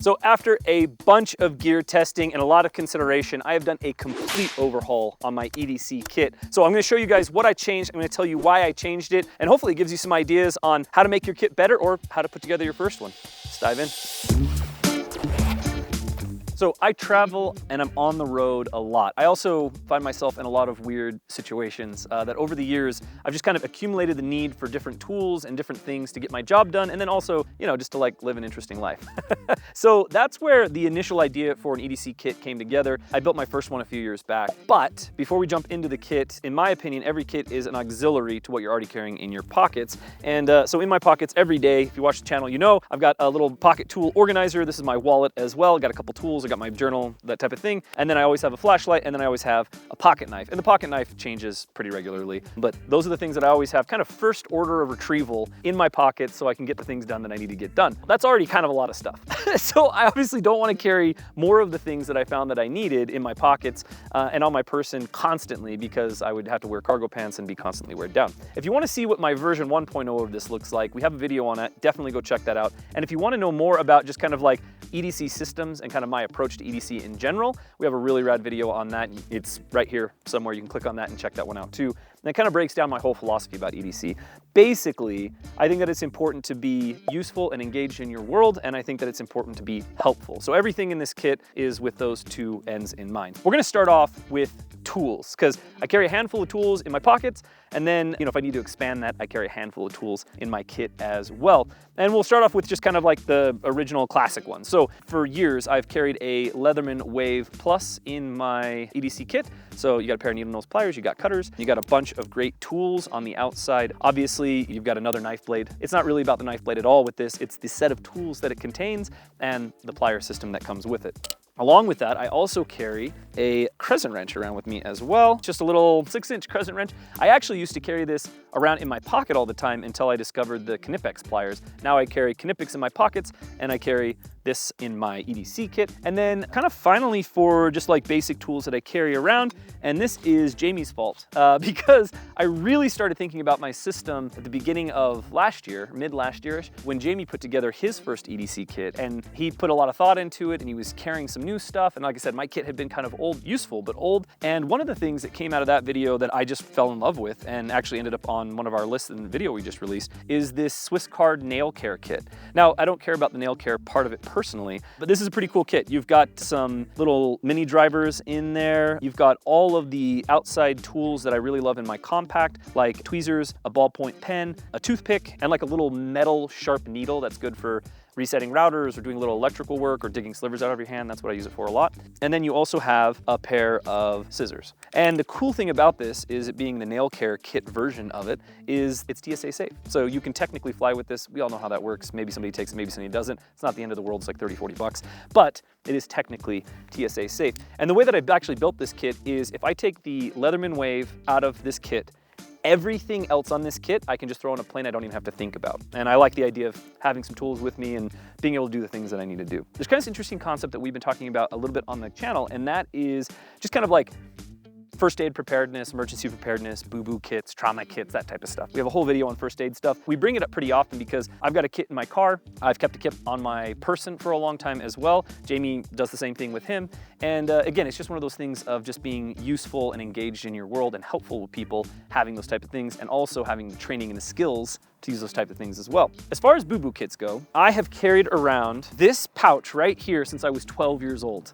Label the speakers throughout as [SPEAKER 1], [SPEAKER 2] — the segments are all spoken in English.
[SPEAKER 1] So after a bunch of gear testing and a lot of consideration, I have done a complete overhaul on my EDC kit. So I'm gonna show you guys what I changed, I'm gonna tell you why I changed it, and hopefully it gives you some ideas on how to make your kit better or how to put together your first one. Let's dive in. So I travel and I'm on the road a lot. I also find myself in a lot of weird situations that over the years, I've just kind of accumulated the need for different tools and different things to get my job done. And then also, you know, just to like live an interesting life. So that's where the initial idea for an EDC kit came together. I built my first one a few years back. But before we jump into the kit, in my opinion, every kit is an auxiliary to what you're already carrying in your pockets. And so in my pockets every day, if you watch the channel, you know, I've got a little pocket tool organizer. This is my wallet as well. Got a couple tools. I got my journal, that type of thing. And then I always have a flashlight, and then I always have a pocket knife. And the pocket knife changes pretty regularly. But those are the things that I always have kind of first order of retrieval in my pockets so I can get the things done that I need to get done. That's already kind of a lot of stuff. So I obviously don't want to carry more of the things that I found that I needed in my pockets and on my person constantly, because I would have to wear cargo pants and be constantly weighed down. If you want to see what my version 1.0 of this looks like, we have a video on it. Definitely go check that out. And if you want to know more about just kind of like EDC systems and kind of my approach to EDC in general, we have a really rad video on that. It's right here somewhere. You can click on that and check that one out too. And it kind of breaks down my whole philosophy about EDC. Basically, I think that it's important to be useful and engaged in your world, and I think that it's important to be helpful. So everything in this kit is with those two ends in mind. We're gonna start off with tools, because I carry a handful of tools in my pockets, and then, you know, if I need to expand that, I carry a handful of tools in my kit as well. And we'll start off with just kind of like the original classic one. So for years, I've carried a Leatherman Wave Plus in my EDC kit. So you got a pair of needle nose pliers, you got cutters, you got a bunch of great tools on the outside. Obviously, you've got another knife blade. It's not really about the knife blade at all with this. It's the set of tools that it contains and the plier system that comes with it. Along with that, I also carry a crescent wrench around with me as well. Just a little 6-inch crescent wrench. I actually used to carry this around in my pocket all the time until I discovered the Knipex pliers. Now I carry Knipex in my pockets, and I carry this in my EDC kit. And then kind of finally for just like basic tools that I carry around, and this is Jamie's fault because I really started thinking about my system at the beginning of last year, mid last year-ish, when Jamie put together his first EDC kit, and he put a lot of thought into it, and he was carrying some new stuff. And like I said, my kit had been kind of old, useful, but old. And one of the things that came out of that video that I just fell in love with and actually ended up on one of our lists in the video we just released is this Swiss Card nail care kit. Now, I don't care about the nail care part of it personally, but this is a pretty cool kit. You've got some little mini drivers in there. You've got all of the outside tools that I really love in my compact, like tweezers, a ballpoint pen, a toothpick, and like a little metal sharp needle that's good for resetting routers or doing a little electrical work or digging slivers out of your hand. That's what I use it for a lot. And then you also have a pair of scissors. And the cool thing about this is it being the nail care kit version of it is it's TSA safe. So you can technically fly with this. We all know how that works. Maybe somebody takes it, maybe somebody doesn't. It's not the end of the world. It's like 30, 40 bucks, but it is technically TSA safe. And the way that I've actually built this kit is if I take the Leatherman Wave out of this kit, everything else on this kit, I can just throw on a plane I don't even have to think about. And I like the idea of having some tools with me and being able to do the things that I need to do. There's kind of this interesting concept that we've been talking about a little bit on the channel, and that is just kind of like first aid preparedness, emergency preparedness, boo-boo kits, trauma kits, that type of stuff. We have a whole video on first aid stuff. We bring it up pretty often because I've got a kit in my car. I've kept a kit on my person for a long time as well. Jamie does the same thing with him. And again, it's just one of those things of just being useful and engaged in your world and helpful with people, having those type of things, and also having the training and the skills to use those type of things as well. As far as boo-boo kits go, I have carried around this pouch right here since I was 12 years old.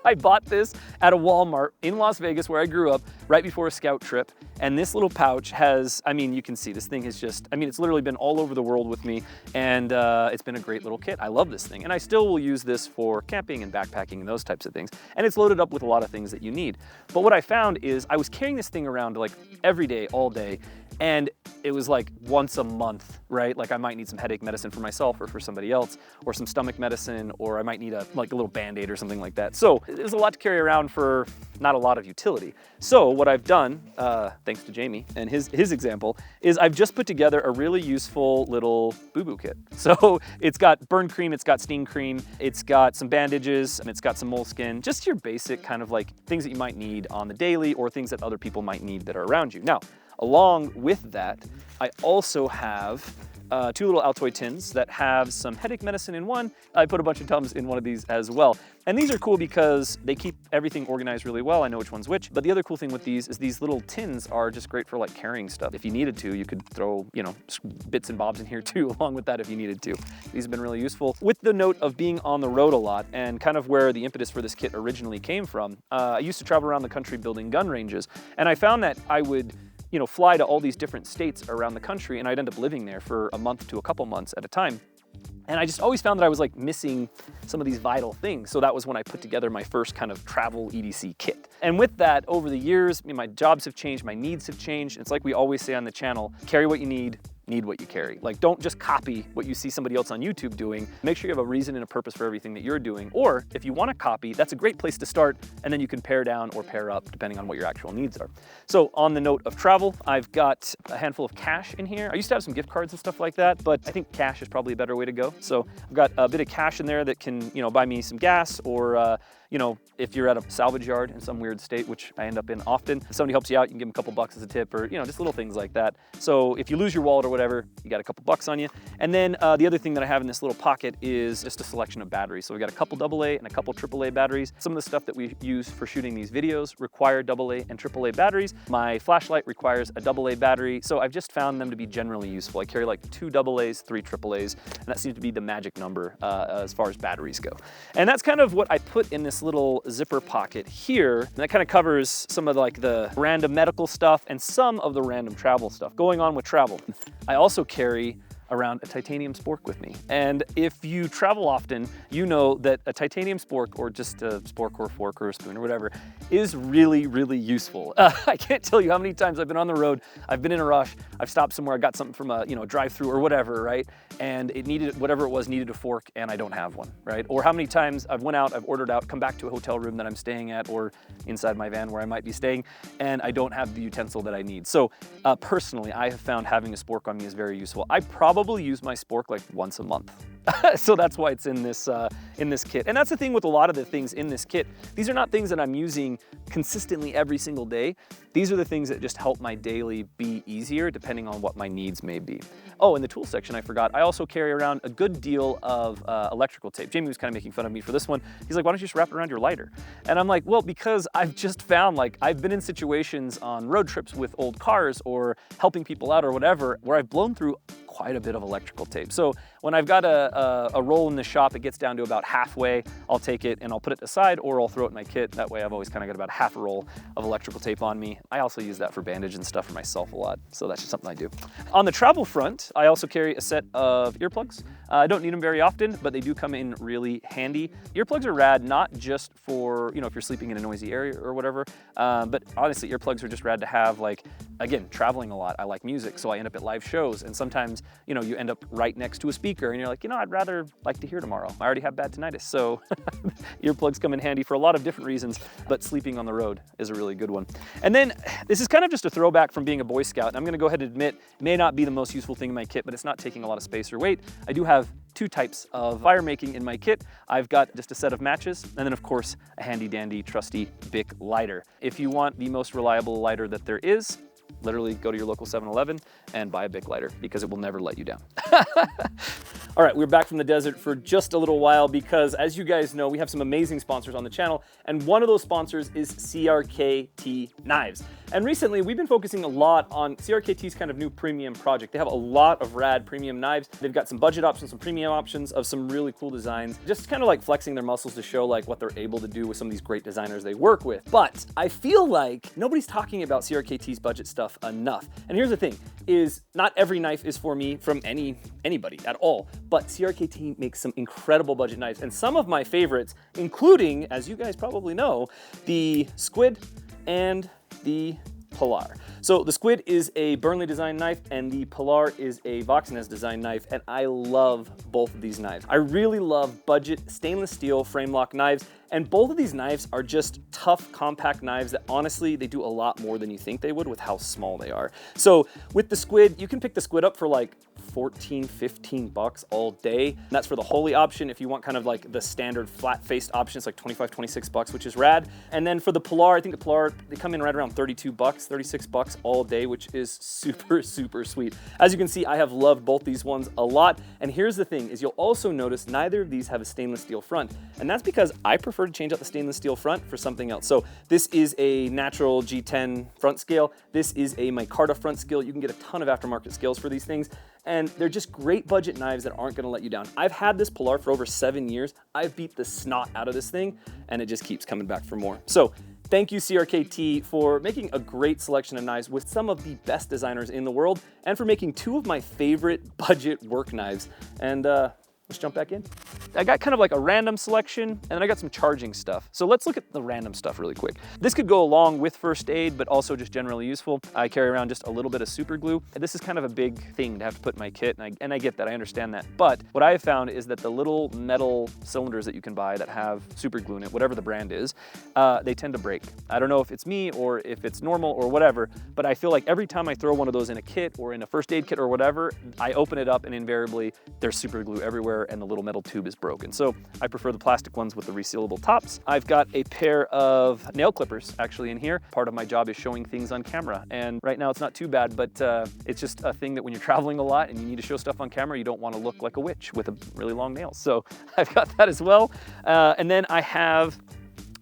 [SPEAKER 1] I bought this at a Walmart in Las Vegas where I grew up right before a scout trip. And this little pouch has, I mean, you can see this thing has just, I mean, it's literally been all over the world with me, and it's been a great little kit. I love this thing, and I still will use this for camping and backpacking and those types of things. And it's loaded up with a lot of things that you need. But what I found is I was carrying this thing around like every day, all day, and it was like once a month, right? Like I might need some headache medicine for myself or for somebody else, or some stomach medicine, or I might need a little Band-Aid or something like that. So there's a lot to carry around for not a lot of utility. So what I've done, thanks to Jamie and his example, is I've just put together a really useful little boo-boo kit. So it's got burn cream, it's got sting cream, it's got some bandages, and it's got some moleskin, just your basic kind of like things that you might need on the daily or things that other people might need that are around you. Now, along with that, I also have two little Altoid tins that have some headache medicine in one. I put a bunch of Tums in one of these as well. And these are cool because they keep everything organized really well. I know which one's which. But the other cool thing with these is these little tins are just great for like carrying stuff. If you needed to, you could throw, you know, bits and bobs in here too, along with that if you needed to. These have been really useful. With the note of being on the road a lot and kind of where the impetus for this kit originally came from, I used to travel around the country building gun ranges. And I found that I would, you know, fly to all these different states around the country, and I'd end up living there for a month to a couple months at a time. And I just always found that I was like missing some of these vital things. So that was when I put together my first kind of travel EDC kit. And with that, over the years, I mean, my jobs have changed, my needs have changed. It's like we always say on the channel, carry what you need what you carry. Like, don't just copy what you see somebody else on YouTube doing. Make sure you have a reason and a purpose for everything that you're doing. Or if you want to copy, that's a great place to start, and then you can pare down or pair up depending on what your actual needs are. So on the note of travel, I've got a handful of cash in here. I used to have some gift cards and stuff like that, but I think cash is probably a better way to go. So I've got a bit of cash in there that can, you know, buy me some gas, or you know, if you're at a salvage yard in some weird state, which I end up in often, if somebody helps you out, you can give them a couple bucks as a tip, or, you know, just little things like that. So if you lose your wallet or whatever, you got a couple bucks on you. And then the other thing that I have in this little pocket is just a selection of batteries. So we got a couple AA and a couple AAA batteries. Some of the stuff that we use for shooting these videos require AA and AAA batteries. My flashlight requires a AA battery. So I've just found them to be generally useful. I carry like 2 AA's, 3 AAA's, and that seems to be the magic number as far as batteries go. And that's kind of what I put in this little zipper pocket here. And that kind of covers some of like the random medical stuff and some of the random travel stuff going on with travel. I also carry around a titanium spork with me. And if you travel often, you know that a titanium spork, or just a spork or a fork or a spoon or whatever, is really, really useful. I can't tell you how many times I've been on the road, I've been in a rush, I've stopped somewhere, I got something from a, you know, drive-through or whatever, right? And it needed, whatever it was, needed a fork, and I don't have one, right? Or how many times I've went out, I've ordered out, come back to a hotel room that I'm staying at, or inside my van where I might be staying, and I don't have the utensil that I need. So personally, I have found having a spork on me is very useful. I probably use my spork like once a month. So that's why it's in this kit. And that's the thing with a lot of the things in this kit. These are not things that I'm using consistently every single day. These are the things that just help my daily be easier depending on what my needs may be. Oh, in the tool section, I forgot, I also carry around a good deal of electrical tape. Jamie was kind of making fun of me for this one. He's like, why don't you just wrap it around your lighter? And I'm like, well, because I've just found, like, I've been in situations on road trips with old cars or helping people out or whatever, where I've blown through quite a bit of electrical tape. So when I've got a roll in the shop, it gets down to about halfway, I'll take it and I'll put it aside, or I'll throw it in my kit. That way I've always kind of got about half a roll of electrical tape on me. I also use that for bandage and stuff for myself a lot, so that's just something I do. On the travel front, I also carry a set of earplugs. I don't need them very often, but they do come in really handy. Earplugs are rad, not just for, you know, if you're sleeping in a noisy area or whatever, but honestly, earplugs are just rad to have. Like, again, traveling a lot, I like music, so I end up at live shows, and sometimes, you know, you end up right next to a speaker and you're like, you know, I'd rather like to hear tomorrow. I already have bad tinnitus, so earplugs come in handy for a lot of different reasons, but sleeping on the road is a really good one. And then this is kind of just a throwback from being a Boy Scout, and I'm gonna go ahead and admit, it may not be the most useful thing in my kit, but it's not taking a lot of space or weight. I do have 2 types of fire making in my kit. I've got just a set of matches, and then of course, a handy dandy trusty Bic lighter. If you want the most reliable lighter that there is, literally go to your local 7-Eleven and buy a Bic lighter, because it will never let you down. All right, we're back from the desert for just a little while because, as you guys know, we have some amazing sponsors on the channel, and one of those sponsors is CRKT Knives. And recently, we've been focusing a lot on CRKT's kind of new premium project. They have a lot of rad premium knives. They've got some budget options, some premium options of some really cool designs, just kind of like flexing their muscles to show like what they're able to do with some of these great designers they work with. But I feel like nobody's talking about CRKT's budget stuff enough. And here's the thing, is not every knife is for me from anybody at all, but CRKT makes some incredible budget knives, and some of my favorites, including, as you guys probably know, the Squid and the Pilar. So the Squid is a Burnley design knife, and the Pilar is a Voxnez design knife, and I love both of these knives. I really love budget stainless steel frame lock knives, and both of these knives are just tough, compact knives that honestly, they do a lot more than you think they would with how small they are. So with the Squid, you can pick the Squid up for like 14, 15 bucks all day. And that's for the Holy option. If you want kind of like the standard flat-faced option, it's like 25, 26 bucks, which is rad. And then for the Pilar, I think the Pilar, they come in right around 32 bucks. bucks, 36 bucks all day, which is super, super sweet. As you can see, I have loved both these ones a lot. And here's the thing is you'll also notice neither of these have a stainless steel front. And that's because I prefer to change out the stainless steel front for something else. So this is a natural G10 front scale. This is a micarta front scale. You can get a ton of aftermarket scales for these things. And they're just great budget knives that aren't gonna let you down. I've had this Pilar for over 7 years. I've beat the snot out of this thing and it just keeps coming back for more. So thank you CRKT for making a great selection of knives with some of the best designers in the world and for making 2 of my favorite budget work knives. And let's jump back in. I got kind of like a random selection and then I got some charging stuff. So let's look at the random stuff really quick. This could go along with first aid, but also just generally useful. I carry around just a little bit of super glue. This is kind of a big thing to have to put in my kit, and I get that, I understand that. But what I have found is that the little metal cylinders that you can buy that have super glue in it, whatever the brand is, they tend to break. I don't know if it's me or if it's normal or whatever, but I feel like every time I throw one of those in a kit or in a first aid kit or whatever, I open it up and invariably there's super glue everywhere and the little metal tube is broken. So I prefer the plastic ones with the resealable tops. I've got a pair of nail clippers actually in here. Part of my job is showing things on camera. And right now it's not too bad, but it's just a thing that when you're traveling a lot and you need to show stuff on camera, you don't want to look like a witch with a really long nail. So I've got that as well. And then I have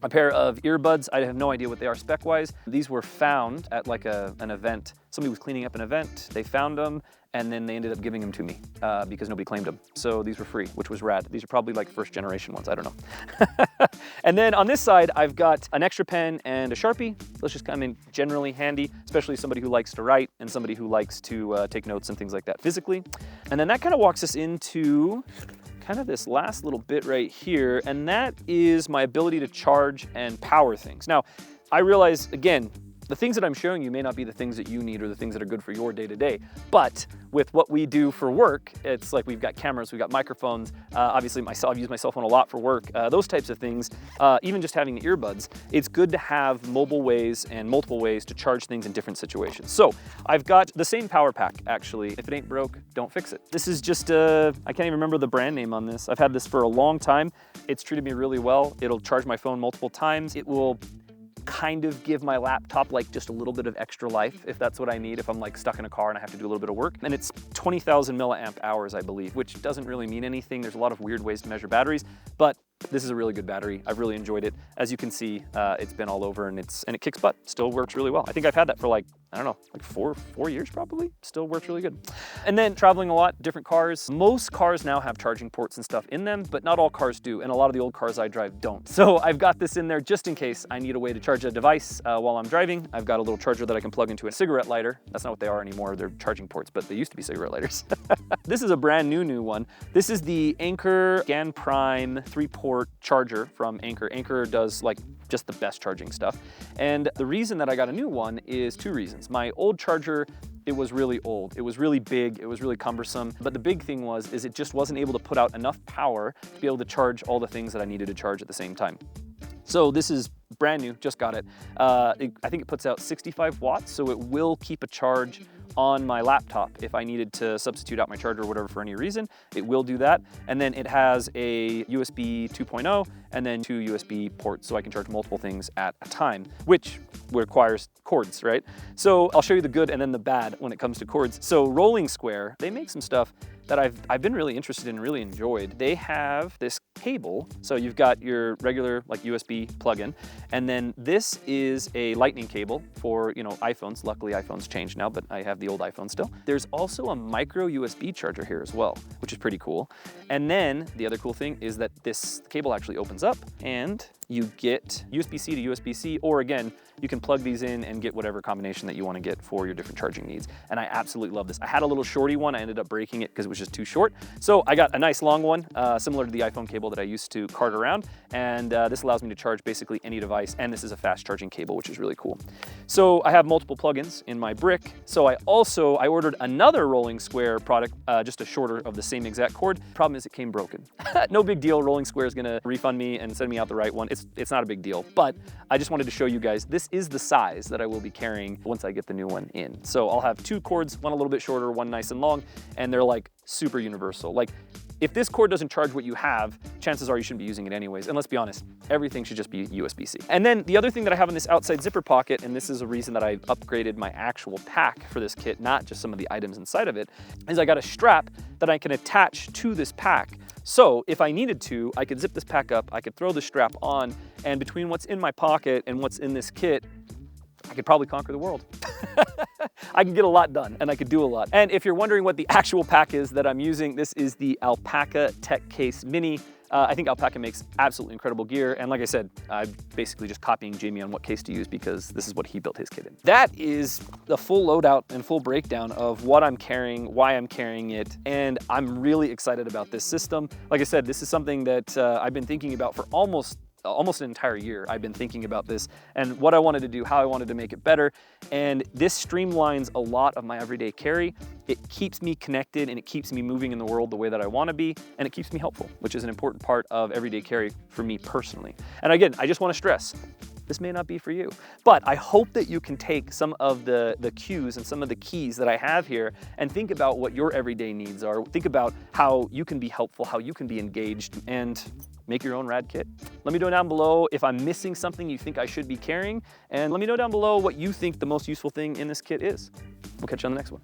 [SPEAKER 1] a pair of earbuds. I have no idea what they are spec-wise. These were found at like an event. Somebody was cleaning up an event. They found them and then they ended up giving them to me because nobody claimed them. So these were free, which was rad. These are probably like first generation ones, I don't know. And then on this side, I've got an extra pen and a Sharpie. Those just come in generally handy, especially somebody who likes to write and somebody who likes to take notes and things like that physically. And then that kind of walks us into kind of this last little bit right here, and that is my ability to charge and power things. Now, I realize, again, the things that I'm showing you may not be the things that you need or the things that are good for your day-to-day, but with what we do for work, it's like we've got cameras, we've got microphones, obviously I've used my cell phone a lot for work, those types of things, even just having the earbuds, it's good to have mobile ways and multiple ways to charge things in different situations. So I've got the same power pack, actually. If it ain't broke, don't fix it. This is just, I can't even remember the brand name on this. I've had this for a long time. It's treated me really well. It'll charge my phone multiple times. It will kind of give my laptop like just a little bit of extra life if that's what I need, if I'm like stuck in a car and I have to do a little bit of work. And it's 20,000 milliamp hours, I believe, which doesn't really mean anything. There's a lot of weird ways to measure batteries, but this is a really good battery. I've really enjoyed it. As you can see, it's been all over and it kicks butt. Still works really well. I think I've had that for like, I don't know, like four years probably. Still works really good. And then traveling a lot, different cars. Most cars now have charging ports and stuff in them, but not all cars do. And a lot of the old cars I drive don't. So I've got this in there just in case I need a way to charge a device while I'm driving. I've got a little charger that I can plug into a cigarette lighter. That's not what they are anymore. They're charging ports, but they used to be cigarette lighters. This is a brand new one. This is the Anker GAN Prime 3-port charger from Anker. Anker does like just the best charging stuff. And the reason that I got a new one is 2 reasons. My old charger, it was really old. It was really big, it was really cumbersome. But the big thing is it just wasn't able to put out enough power to be able to charge all the things that I needed to charge at the same time. So this is brand new, just got it. I think it puts out 65 watts, so it will keep a charge on my laptop. If I needed to substitute out my charger or whatever for any reason, it will do that. And then it has a USB 2.0 and then 2 USB ports, so I can charge multiple things at a time, which requires cords, right? So I'll show you the good and then the bad when it comes to cords. So Rolling Square, they make some stuff that I've been really interested in and really enjoyed. They have this cable, so you've got your regular like USB plug-in, and then this is a lightning cable for, you know, iPhones. Luckily iPhones changed now, but I have the old iPhone still. There's also a micro USB charger here as well, which is pretty cool. And then the other cool thing is that this cable actually opens up and you get USB-C to USB-C, or again, you can plug these in and get whatever combination that you want to get for your different charging needs. And I absolutely love this. I had a little shorty one. I ended up breaking it because it was just too short. So I got a nice long one, similar to the iPhone cable that I used to cart around. And this allows me to charge basically any device. And this is a fast charging cable, which is really cool. So I have multiple plugins in my brick. So I ordered another Rolling Square product, just a shorter of the same exact cord. Problem is it came broken. No big deal. Rolling Square is gonna refund me and send me out the right one. it's not a big deal, but I just wanted to show you guys, this is the size that I will be carrying once I get the new one in. So I'll have 2 cords, one a little bit shorter, one nice and long, and they're like super universal. Like, if this cord doesn't charge what you have, chances are you shouldn't be using it anyways. And let's be honest, everything should just be USB-C. And then the other thing that I have in this outside zipper pocket, and this is a reason that I upgraded my actual pack for this kit, not just some of the items inside of it, is I got a strap that I can attach to this pack. So if I needed to, I could zip this pack up, I could throw the strap on, and between what's in my pocket and what's in this kit, I could probably conquer the world. I can get a lot done, and I could do a lot. And if you're wondering what the actual pack is that I'm using, this is the Alpaca Tech Case Mini. I think Alpaca makes absolutely incredible gear, and like I said, I'm basically just copying Jamie on what case to use because this is what he built his kit in. That is the full loadout and full breakdown of what I'm carrying, why I'm carrying it, and I'm really excited about this system. Like I said, this is something that I've been thinking about for almost an entire year. I've been thinking about this and what I wanted to do, how I wanted to make it better. And this streamlines a lot of my everyday carry. It keeps me connected and it keeps me moving in the world the way that I want to be. And it keeps me helpful, which is an important part of everyday carry for me personally. And again, I just want to stress, this may not be for you, but I hope that you can take some of the cues and some of the keys that I have here and think about what your everyday needs are. Think about how you can be helpful, how you can be engaged, and make your own rad kit. Let me know down below if I'm missing something you think I should be carrying, and let me know down below what you think the most useful thing in this kit is. We'll catch you on the next one.